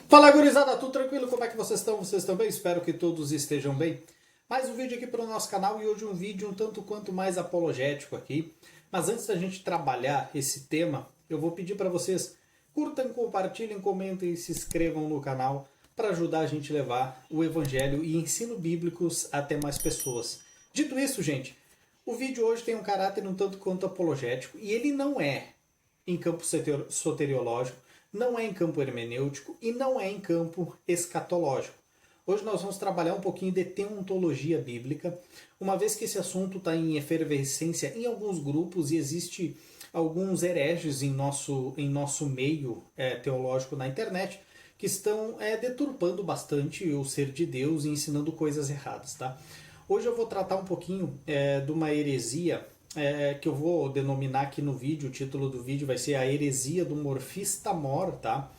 Fala, gurizada, tudo tranquilo? Como é que vocês estão? Vocês estão bem? Espero que todos estejam bem. Mais um vídeo aqui para o nosso canal e hoje um vídeo um tanto quanto mais apologético aqui. Mas antes da gente trabalhar esse tema, eu vou pedir para vocês curtam, compartilhem, comentem e se inscrevam no canal para ajudar a gente a levar o evangelho e ensino bíblicos até mais pessoas. Dito isso, gente, o vídeo hoje tem um caráter um tanto quanto apologético e ele não é em campo soteriológico, não é em campo hermenêutico e não é em campo escatológico. Hoje nós vamos trabalhar um pouquinho de teontologia bíblica, uma vez que esse assunto está em efervescência em alguns grupos e existe alguns hereges em nosso meio teológico na internet que estão deturpando bastante o ser de Deus e ensinando coisas erradas, tá? Hoje eu vou tratar um pouquinho de uma heresia que eu vou denominar aqui no vídeo. O título do vídeo vai ser a heresia do morfista mor, tá?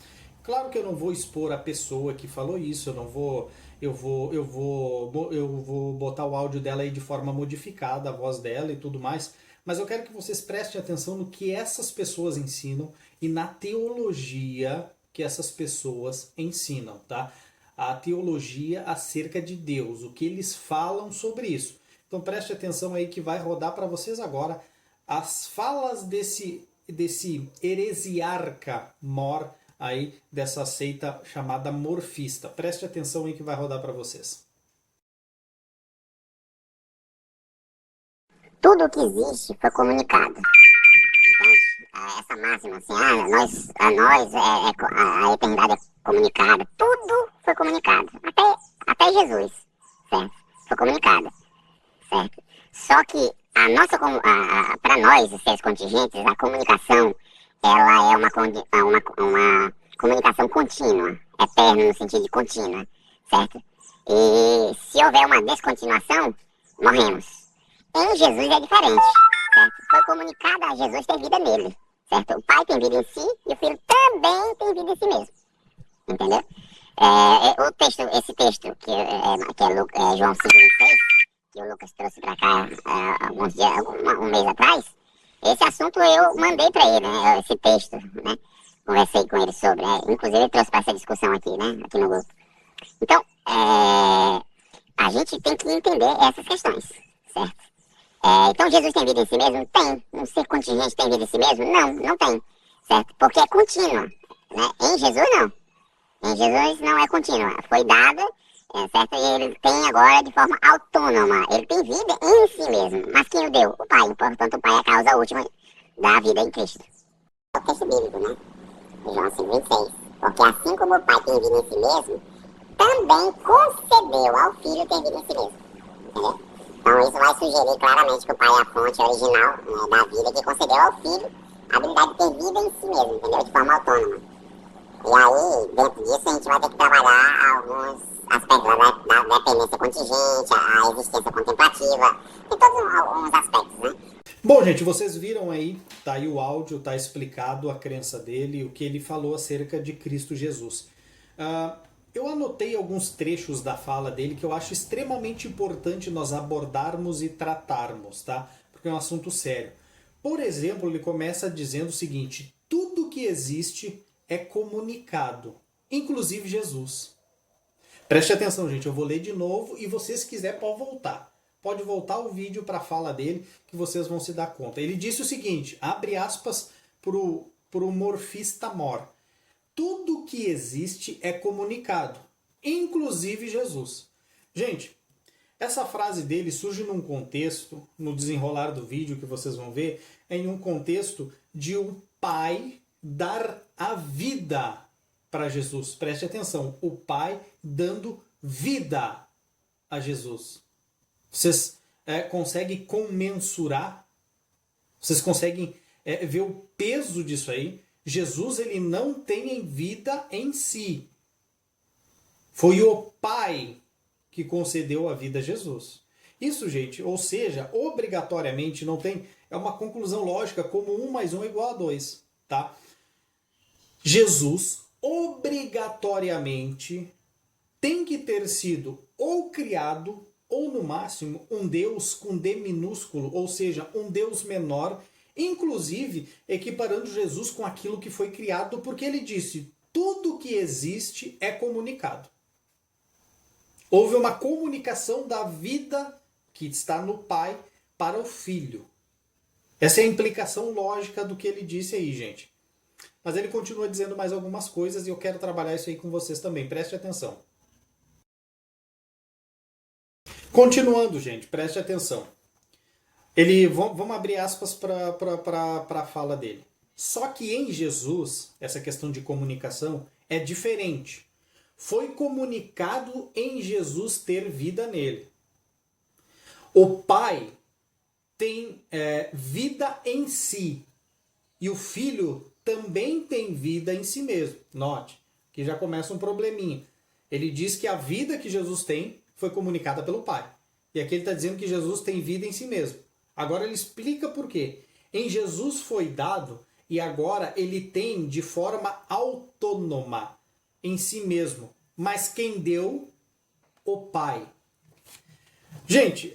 Claro que eu não vou expor a pessoa que falou isso, eu vou botar o áudio dela aí de forma modificada, a voz dela e tudo mais, mas eu quero que vocês prestem atenção no que essas pessoas ensinam e na teologia que essas pessoas ensinam, tá? A teologia acerca de Deus, o que eles falam sobre isso. Então preste atenção aí que vai rodar para vocês agora as falas desse heresiarca mor aí, dessa seita chamada morfista. Preste atenção aí que vai rodar para vocês. Tudo o que existe foi comunicado. Entende? Essa máxima assim, a nós a eternidade é comunicada. Tudo foi comunicado. Até Jesus, certo? Foi comunicado. Certo? Só que para nós, seres contingentes, a comunicação ela é uma comunicação contínua, eterna no sentido de contínua, certo? E se houver uma descontinuação, morremos. Em Jesus é diferente, certo? Foi comunicado a Jesus ter vida nele, certo? O Pai tem vida em si e o Filho também tem vida em si mesmo, entendeu? Esse texto que é João 5,26, que o Lucas trouxe para cá um mês atrás, esse assunto eu mandei para ele, né, esse texto, né, conversei com ele sobre, inclusive ele trouxe para essa discussão aqui, né, aqui no grupo. Então, a gente tem que entender essas questões, certo? Então Jesus tem vida em si mesmo? Tem. Um ser contingente tem vida em si mesmo? Não tem, certo? Porque é contínua, né? Em Jesus não. Em Jesus não é contínua, foi dada, certo? E ele tem agora de forma autônoma, ele tem vida em si mesmo. Mas quem o deu? O Pai. Portanto, o Pai é a causa última da vida em Cristo. É o texto bíblico, né? João 5,26. Porque assim como o Pai tem vida em si mesmo, também concedeu ao Filho ter vida em si mesmo. Entendeu? Então isso vai sugerir claramente que o Pai é a fonte original, né, da vida, que concedeu ao Filho a habilidade de ter vida em si mesmo, entendeu? De forma autônoma. E aí, dentro disso, a gente vai ter que trabalhar alguns aspectos da dependência contingente, a existência contemplativa, tem todos alguns aspectos, né? Bom, gente, vocês viram aí, tá aí o áudio, tá explicado a crença dele, o que ele falou acerca de Cristo Jesus. Eu anotei alguns trechos da fala dele que eu acho extremamente importante nós abordarmos e tratarmos, tá? Porque é um assunto sério. Por exemplo, ele começa dizendo o seguinte: tudo que existe é comunicado, inclusive Jesus. Preste atenção, gente, eu vou ler de novo e você, se quiser, pode voltar. Pode voltar o vídeo para a fala dele que vocês vão se dar conta. Ele disse o seguinte, abre aspas pro morfista mor. Tudo que existe é comunicado, inclusive Jesus. Gente, essa frase dele surge num contexto, no desenrolar do vídeo que vocês vão ver, em um contexto de o Pai dar a vida para Jesus. Preste atenção, o Pai dando vida a Jesus. Vocês conseguem comensurar? Vocês conseguem ver o peso disso aí? Jesus, ele não tem vida em si. Foi o Pai que concedeu a vida a Jesus. Isso, gente, ou seja, obrigatoriamente não tem... É uma conclusão lógica como 1 mais 1 é igual a 2, tá? Jesus, obrigatoriamente, tem que ter sido ou criado, ou no máximo, um Deus com D minúsculo, ou seja, um Deus menor, inclusive equiparando Jesus com aquilo que foi criado, porque ele disse, tudo que existe é comunicado. Houve uma comunicação da vida que está no Pai para o Filho. Essa é a implicação lógica do que ele disse aí, gente. Mas ele continua dizendo mais algumas coisas e eu quero trabalhar isso aí com vocês também. Preste atenção. Continuando, gente, preste atenção. Vamos abrir aspas para a fala dele. Só que em Jesus, essa questão de comunicação é diferente. Foi comunicado em Jesus ter vida nele. O Pai tem vida em si. E o Filho também tem vida em si mesmo. Note, que já começa um probleminha. Ele diz que a vida que Jesus tem foi comunicada pelo Pai. E aqui ele está dizendo que Jesus tem vida em si mesmo. Agora ele explica por quê. Em Jesus foi dado e agora ele tem de forma autônoma em si mesmo. Mas quem deu? O Pai. Gente,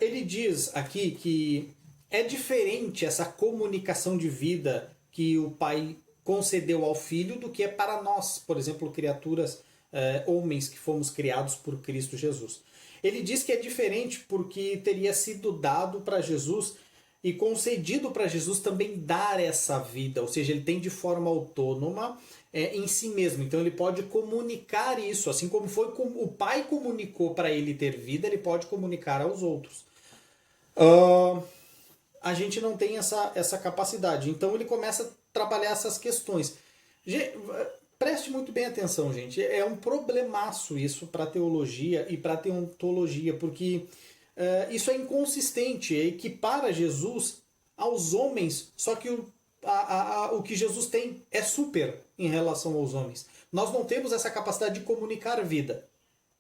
ele diz aqui que é diferente essa comunicação de vida que o Pai concedeu ao Filho do que é para nós, por exemplo, criaturas, homens que fomos criados por Cristo Jesus. Ele diz que é diferente porque teria sido dado para Jesus e concedido para Jesus também dar essa vida, ou seja, ele tem de forma autônoma em si mesmo. Então ele pode comunicar isso, assim como foi como o Pai comunicou para ele ter vida, ele pode comunicar aos outros. A gente não tem essa capacidade. Então ele começa a trabalhar essas questões. Preste muito bem atenção, gente. É um problemaço isso para a teologia e para a teontologia, porque isso é inconsistente, equipara Jesus aos homens, só que o que Jesus tem é super em relação aos homens. Nós não temos essa capacidade de comunicar vida,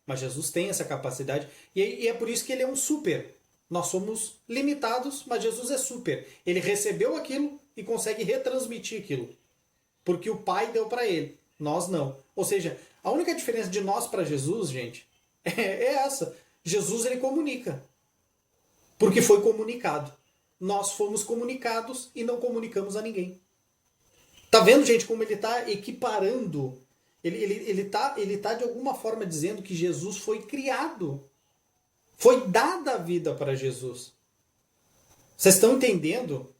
mas Jesus tem essa capacidade, e é por isso que ele é um super. Nós somos limitados, mas Jesus é super. Ele recebeu aquilo e consegue retransmitir aquilo, porque o Pai deu para ele. Nós não. Ou seja, a única diferença de nós para Jesus, gente, é essa. Jesus, ele comunica. Porque foi comunicado. Nós fomos comunicados e não comunicamos a ninguém. Tá vendo, gente, como ele está equiparando? Ele tá de alguma forma dizendo que Jesus foi criado. Foi dada a vida para Jesus. Vocês estão entendendo?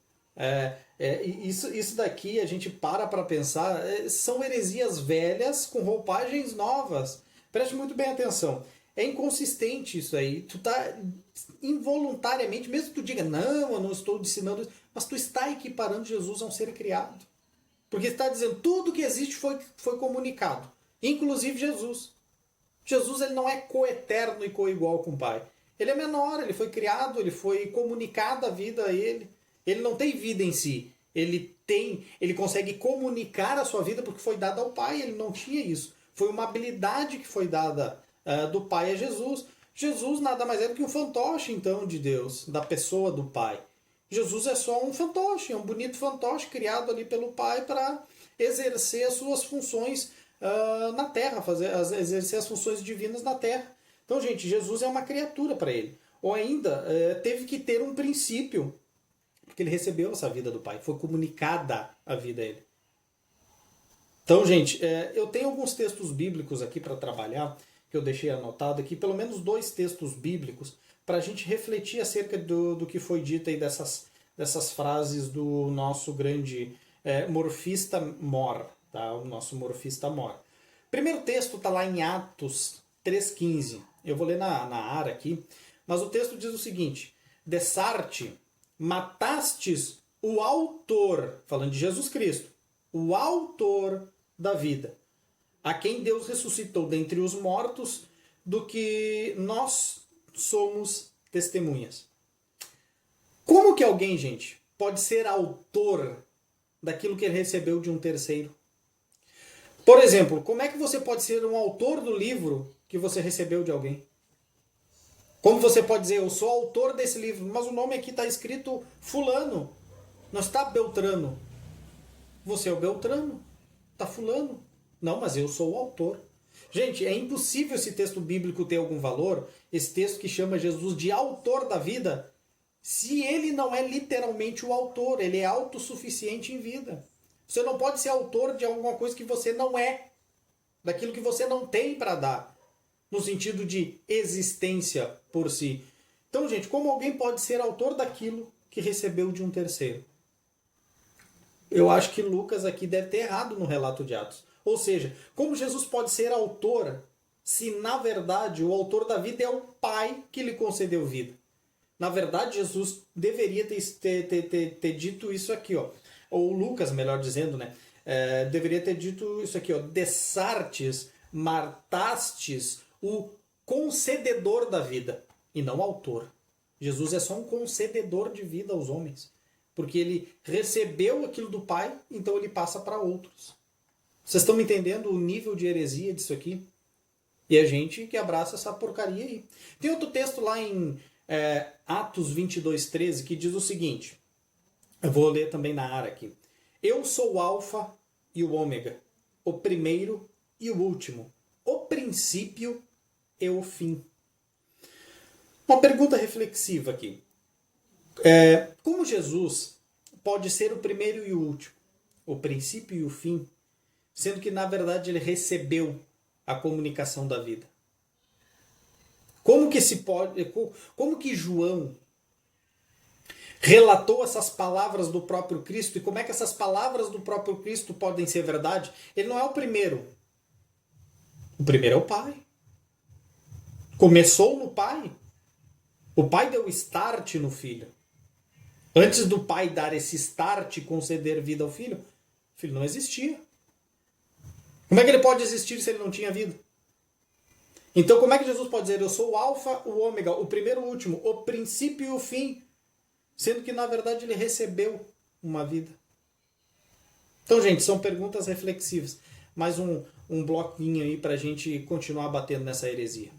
Isso daqui a gente para pensar, são heresias velhas com roupagens novas. Preste muito bem atenção. É inconsistente isso aí. Tu tá involuntariamente, mesmo que tu diga, não, eu não estou ensinando isso, mas tu está equiparando Jesus a um ser criado. Porque está dizendo, tudo que existe foi comunicado. Inclusive Jesus. Jesus ele não é coeterno e coigual com o Pai. Ele é menor, ele foi criado, ele foi comunicada a vida a ele. Ele não tem vida em si. Ele consegue comunicar a sua vida porque foi dada ao Pai. Ele não tinha isso. Foi uma habilidade que foi dada do Pai a Jesus. Jesus nada mais é do que um fantoche, então, de Deus, da pessoa do Pai. Jesus é só um fantoche, é um bonito fantoche criado ali pelo Pai para exercer as suas funções na Terra, exercer as funções divinas na Terra. Então, gente, Jesus é uma criatura para ele. Ou ainda, teve que ter um princípio, porque ele recebeu essa vida do Pai, foi comunicada a vida a ele. Então, gente, eu tenho alguns textos bíblicos aqui para trabalhar, que eu deixei anotado aqui, pelo menos 2 textos bíblicos, para a gente refletir acerca do que foi dito aí dessas frases do nosso grande morfista Mor, tá? O nosso morfista Mor. Primeiro texto está lá em Atos 3,15. Eu vou ler na Ara aqui, mas o texto diz o seguinte: Dessarte, matastes o autor, falando de Jesus Cristo, o autor da vida, a quem Deus ressuscitou dentre os mortos, do que nós somos testemunhas. Como que alguém, gente, pode ser autor daquilo que ele recebeu de um terceiro? Por exemplo, como é que você pode ser um autor do livro que você recebeu de alguém? Como você pode dizer, eu sou autor desse livro, mas o nome aqui está escrito fulano, não está Beltrano. Você é o Beltrano, está fulano. Não, mas eu sou o autor. Gente, é impossível esse texto bíblico ter algum valor, esse texto que chama Jesus de autor da vida, se ele não é literalmente o autor, ele é autossuficiente em vida. Você não pode ser autor de alguma coisa que você não é, daquilo que você não tem para dar, no sentido de existência por si. Então, gente, como alguém pode ser autor daquilo que recebeu de um terceiro? Eu acho que Lucas aqui deve ter errado no relato de Atos. Ou seja, como Jesus pode ser autor se, na verdade, o autor da vida é o Pai que lhe concedeu vida? Na verdade, Jesus deveria ter dito isso aqui, ó. Ou Lucas, melhor dizendo, né? Deveria ter dito isso aqui, ó. Desartes, martastes o concededor da vida, e não autor. Jesus é só um concededor de vida aos homens. Porque ele recebeu aquilo do Pai, então ele passa para outros. Vocês estão me entendendo o nível de heresia disso aqui? E a gente que abraça essa porcaria aí. Tem outro texto lá em Atos 22:13 que diz o seguinte. Eu vou ler também na área aqui. Eu sou o Alfa e o Ômega, o primeiro e o último, o princípio e o fim. Uma pergunta reflexiva aqui. Como Jesus pode ser o primeiro e o último, o princípio e o fim, sendo que na verdade ele recebeu a comunicação da vida? Como que João relatou essas palavras do próprio Cristo e como é que essas palavras do próprio Cristo podem ser verdade? Ele não é o primeiro. O primeiro é o Pai. Começou no Pai. O Pai deu start no Filho. Antes do Pai dar esse start e conceder vida ao Filho, o Filho não existia. Como é que ele pode existir se ele não tinha vida? Então como é que Jesus pode dizer, eu sou o Alfa, o Ômega, o primeiro e o último, o princípio e o fim, sendo que na verdade ele recebeu uma vida? Então, gente, são perguntas reflexivas. Mais um bloquinho aí para a gente continuar batendo nessa heresia.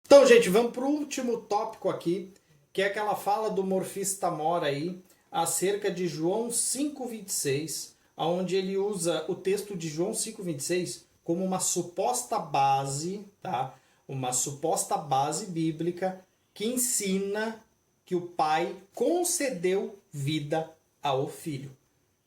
Então, gente, vamos para o último tópico aqui, que é aquela fala do morfista Mor aí, acerca de João 5,26, onde ele usa o texto de João 5,26 como uma suposta base, tá? Uma suposta base bíblica que ensina que o Pai concedeu vida ao Filho.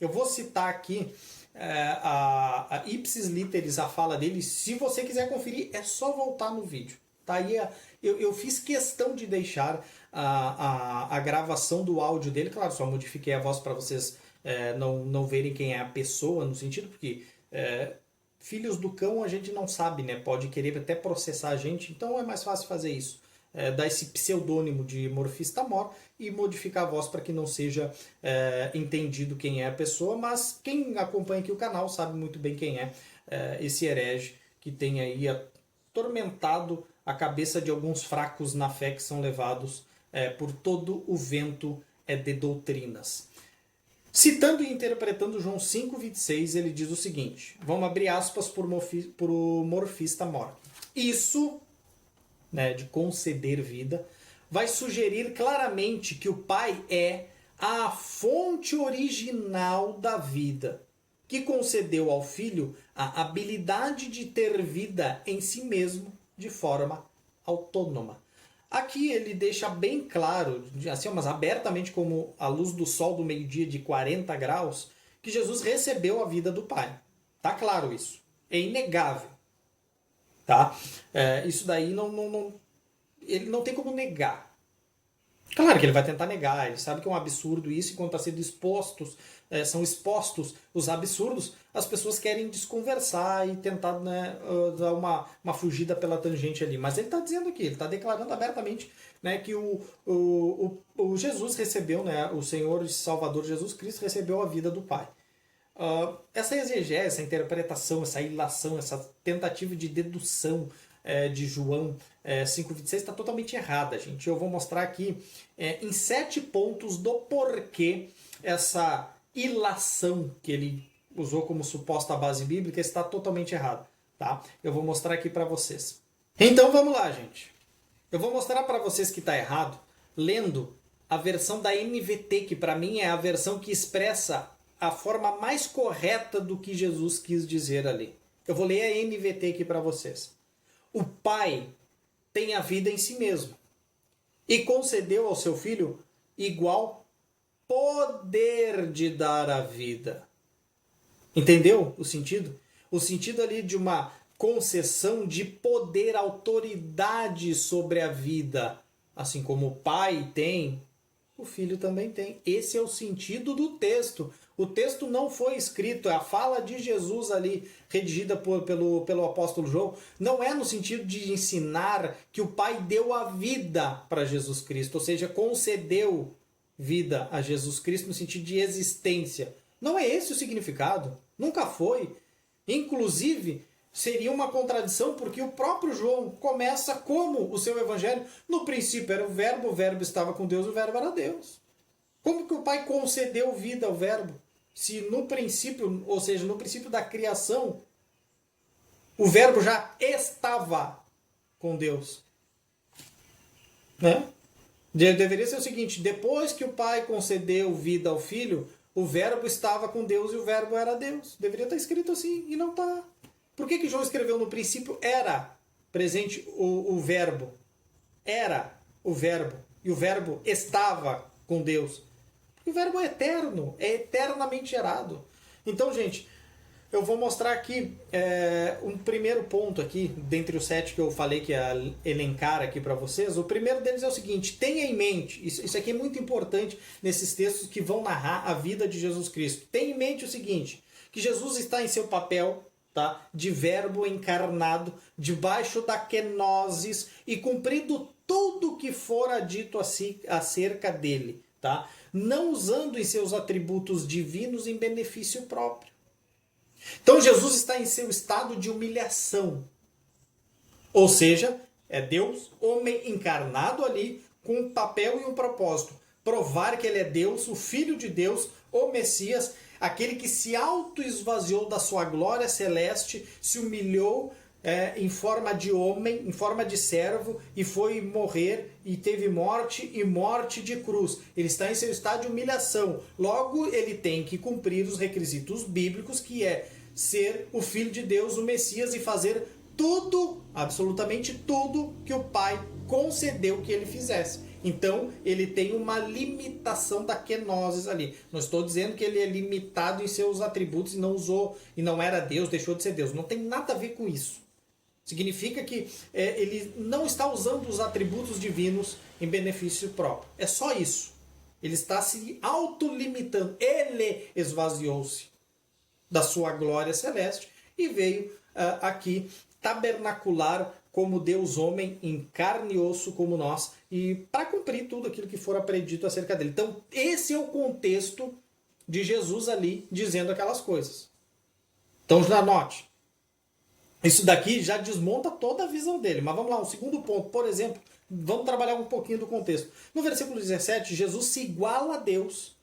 Eu vou citar aqui a ipsis literis, a fala dele. Se você quiser conferir, é só voltar no vídeo. Tá aí, eu fiz questão de deixar a gravação do áudio dele. Claro, só modifiquei a voz para vocês não verem quem é a pessoa, no sentido porque filhos do cão a gente não sabe, né? Pode querer até processar a gente, então é mais fácil fazer isso. Dar esse pseudônimo de morfista Mor e modificar a voz para que não seja entendido quem é a pessoa, mas quem acompanha aqui o canal sabe muito bem quem é esse herege que tem aí atormentado a cabeça de alguns fracos na fé que são levados por todo o vento de doutrinas. Citando e interpretando João 5,26, ele diz o seguinte, vamos abrir aspas por o morfista Mor. Isso, né, de conceder vida, vai sugerir claramente que o Pai é a fonte original da vida, que concedeu ao Filho a habilidade de ter vida em si mesmo de forma autônoma. Aqui ele deixa bem claro, assim, mas abertamente como a luz do sol do meio-dia de 40 graus, que Jesus recebeu a vida do Pai. Tá claro isso. É inegável. Tá? Isso daí ele não tem como negar. Claro que ele vai tentar negar, ele sabe que é um absurdo isso, e quando está sendo são expostos os absurdos, as pessoas querem desconversar e tentar, né, dar uma fugida pela tangente ali. Mas ele está dizendo aqui, ele está declarando abertamente, né, que o Jesus recebeu, né, o Senhor e Salvador Jesus Cristo recebeu a vida do Pai. Essa exegese, essa interpretação, essa ilação, essa tentativa de dedução de João 5,26 está totalmente errada, gente. Eu vou mostrar aqui em 7 pontos do porquê essa ilação que ele usou como suposta base bíblica está totalmente errada. Tá? Eu vou mostrar aqui para vocês. Então vamos lá, gente. Eu vou mostrar para vocês que está errado lendo a versão da NVT, que para mim é a versão que expressa a forma mais correta do que Jesus quis dizer ali. Eu vou ler a NVT aqui para vocês. O Pai tem a vida em si mesmo e concedeu ao seu Filho igual poder de dar a vida. Entendeu o sentido? O sentido ali de uma concessão de poder, autoridade sobre a vida. Assim como o pai tem, o filho também tem. Esse é o sentido do texto. O texto não foi escrito, a fala de Jesus ali, redigida pelo apóstolo João, não é no sentido de ensinar que o pai deu a vida para Jesus Cristo, ou seja, concedeu vida a Jesus Cristo no sentido de existência. Não é esse o significado. Nunca foi. Inclusive, seria uma contradição, porque o próprio João começa como o seu evangelho. No princípio era o verbo estava com Deus, o verbo era Deus. Como que o pai concedeu vida ao verbo? Se no princípio, ou seja, no princípio da criação, o verbo já estava com Deus. Né? Deveria ser o seguinte, depois que o pai concedeu vida ao filho, o verbo estava com Deus e o verbo era Deus. Deveria estar escrito assim, e não está. Por que João escreveu no princípio era presente o verbo? Era o verbo. E o verbo estava com Deus. Porque o verbo é eterno, é eternamente gerado. Então, gente, eu vou mostrar aqui um primeiro ponto aqui, dentre os 7 que eu falei que ia elencar aqui para vocês. O primeiro deles é o seguinte, tenha em mente, isso aqui é muito importante nesses textos que vão narrar a vida de Jesus Cristo. Tenha em mente o seguinte, que Jesus está em seu papel, tá, de verbo encarnado, debaixo da kenosis e cumprindo tudo que fora dito acerca dele, tá? Não usando em seus atributos divinos em benefício próprio. Então Jesus está em seu estado de humilhação. Ou seja, é Deus, homem encarnado ali, com um papel e um propósito. Provar que ele é Deus, o Filho de Deus, o Messias, aquele que se auto-esvaziou da sua glória celeste, se humilhou em forma de homem, em forma de servo, e foi morrer, e teve morte, e morte de cruz. Ele está em seu estado de humilhação. Logo, ele tem que cumprir os requisitos bíblicos, que é ser o Filho de Deus, o Messias, e fazer tudo, absolutamente tudo, que o Pai concedeu que ele fizesse. Então, ele tem uma limitação da kenosis ali. Não estou dizendo que ele é limitado em seus atributos e não usou, e não era Deus, deixou de ser Deus. Não tem nada a ver com isso. Significa que ele não está usando os atributos divinos em benefício próprio. É só isso. Ele está se autolimitando. Ele esvaziou-se da sua glória celeste e veio aqui tabernacular como Deus homem em carne e osso como nós, e para cumprir tudo aquilo que fora predito acerca dele. Então esse é o contexto de Jesus ali dizendo aquelas coisas. Então já note, isso daqui já desmonta toda a visão dele. Mas vamos lá, o segundo ponto, por exemplo, vamos trabalhar um pouquinho do contexto. No versículo 17, Jesus se iguala a Deus.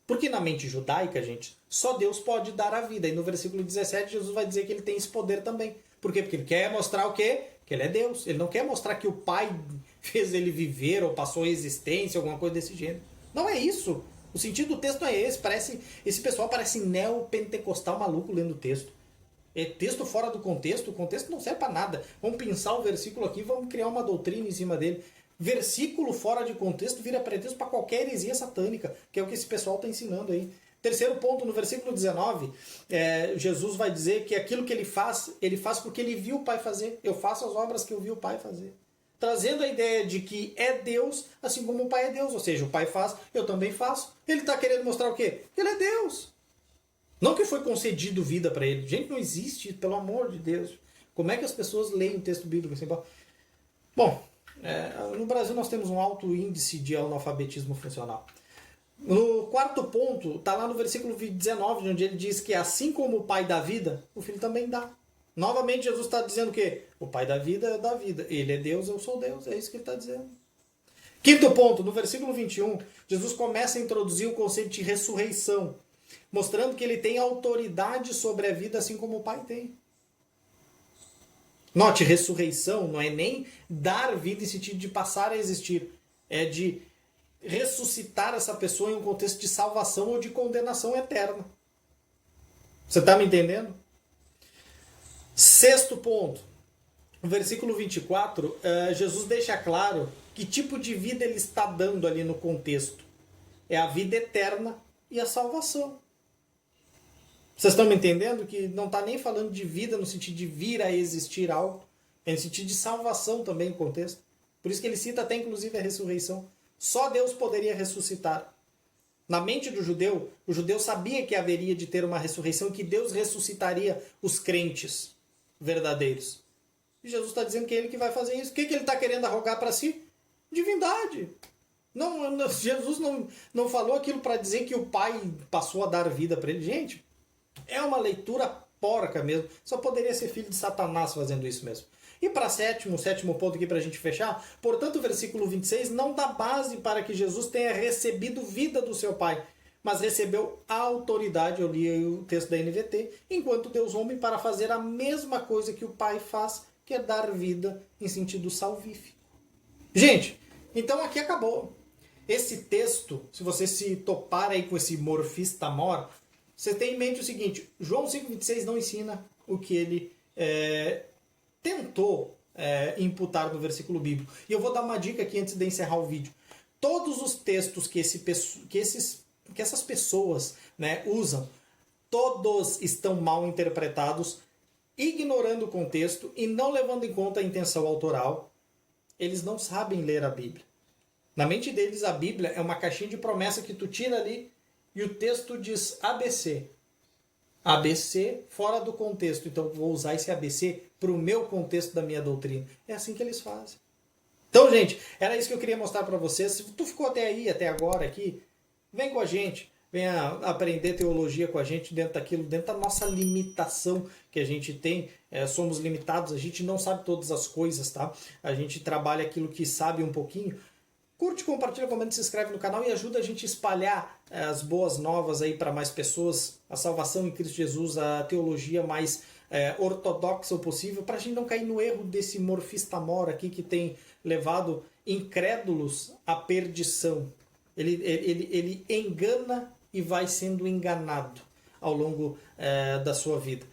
Porque na mente judaica, gente, só Deus pode dar a vida. E no versículo 17, Jesus vai dizer que ele tem esse poder também. Por quê? Porque ele quer mostrar o quê? Que ele é Deus. Ele não quer mostrar que o Pai fez ele viver ou passou a existência, alguma coisa desse gênero. Não é isso. O sentido do texto não é esse. Esse pessoal parece neopentecostal maluco lendo o texto. É texto fora do contexto. O contexto não serve para nada. Vamos pensar o versículo aqui, vamos criar uma doutrina em cima dele. Versículo fora de contexto vira pretexto para qualquer heresia satânica, que é o que esse pessoal está ensinando aí. Terceiro ponto, no versículo 19, Jesus vai dizer que aquilo que ele faz porque ele viu o Pai fazer. Eu faço as obras que eu vi o Pai fazer. Trazendo a ideia de que é Deus, assim como o Pai é Deus. Ou seja, o Pai faz, eu também faço. Ele está querendo mostrar o quê? Que ele é Deus. Não que foi concedido vida para ele. Gente, não existe, pelo amor de Deus. Como é que as pessoas leem o texto bíblico assim? Bom, no Brasil nós temos um alto índice de analfabetismo funcional. No quarto ponto, está lá no versículo 19, onde ele diz que assim como o Pai dá vida, o Filho também dá. Novamente Jesus está dizendo o quê? O Pai dá vida, dá vida. Ele é Deus, eu sou Deus. É isso que ele está dizendo. Quinto ponto, no versículo 21, Jesus começa a introduzir o conceito de ressurreição, mostrando que ele tem autoridade sobre a vida, assim como o Pai tem. Note, ressurreição não é nem dar vida em sentido de passar a existir. É de ressuscitar essa pessoa em um contexto de salvação ou de condenação eterna. Você está me entendendo? Sexto ponto. No versículo 24, Jesus deixa claro que tipo de vida ele está dando ali no contexto. É a vida eterna e a salvação. Vocês estão me entendendo que não está nem falando de vida no sentido de vir a existir algo, é no sentido de salvação também o contexto. Por isso que ele cita até inclusive a ressurreição. Só Deus poderia ressuscitar. Na mente do judeu, o judeu sabia que haveria de ter uma ressurreição, que Deus ressuscitaria os crentes verdadeiros. E Jesus está dizendo que é ele que vai fazer isso. O que ele está querendo arrogar para si? Divindade. Jesus não falou aquilo para dizer que o Pai passou a dar vida para ele. Gente, é uma leitura porca mesmo. Só poderia ser filho de Satanás fazendo isso mesmo. E para o sétimo ponto aqui para a gente fechar, portanto o versículo 26 não dá base para que Jesus tenha recebido vida do seu Pai, mas recebeu a autoridade, eu li o texto da NVT, enquanto Deus homem para fazer a mesma coisa que o Pai faz, que é dar vida em sentido salvífico. Gente, então aqui acabou. Esse texto, se você se topar aí com esse morfista mor, você tem em mente o seguinte, João 5,26 não ensina o que ele tentou imputar no versículo bíblico. E eu vou dar uma dica aqui antes de encerrar o vídeo. Todos os textos que essas pessoas, né, usam, todos estão mal interpretados, ignorando o contexto e não levando em conta a intenção autoral. Eles não sabem ler a Bíblia. Na mente deles, a Bíblia é uma caixinha de promessa que tu tira ali e o texto diz ABC. ABC fora do contexto. Então vou usar esse ABC para o meu contexto da minha doutrina. É assim que eles fazem. Então, gente, era isso que eu queria mostrar para vocês. Se tu ficou até aí, até agora aqui, vem com a gente. Venha aprender teologia com a gente dentro daquilo, dentro da nossa limitação que a gente tem. Somos limitados, a gente não sabe todas as coisas, tá? A gente trabalha aquilo que sabe um pouquinho. Curte, compartilha, comenta, se inscreve no canal e ajuda a gente a espalhar as boas novas aí para mais pessoas, a salvação em Cristo Jesus, a teologia mais ortodoxa possível, para a gente não cair no erro desse morfista mor aqui que tem levado incrédulos à perdição. Ele engana e vai sendo enganado ao longo da sua vida.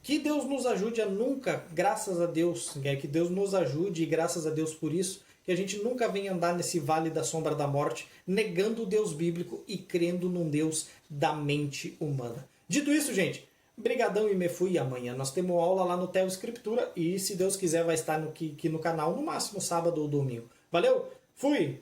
Que Deus nos ajude a nunca, graças a Deus, que Deus nos ajude e graças a Deus por isso, que a gente nunca venha andar nesse vale da sombra da morte, negando o Deus bíblico e crendo num Deus da mente humana. Dito isso, gente, brigadão e me fui. Amanhã nós temos aula lá no Teo Escritura e, se Deus quiser, vai estar aqui no canal no máximo sábado ou domingo. Valeu, fui!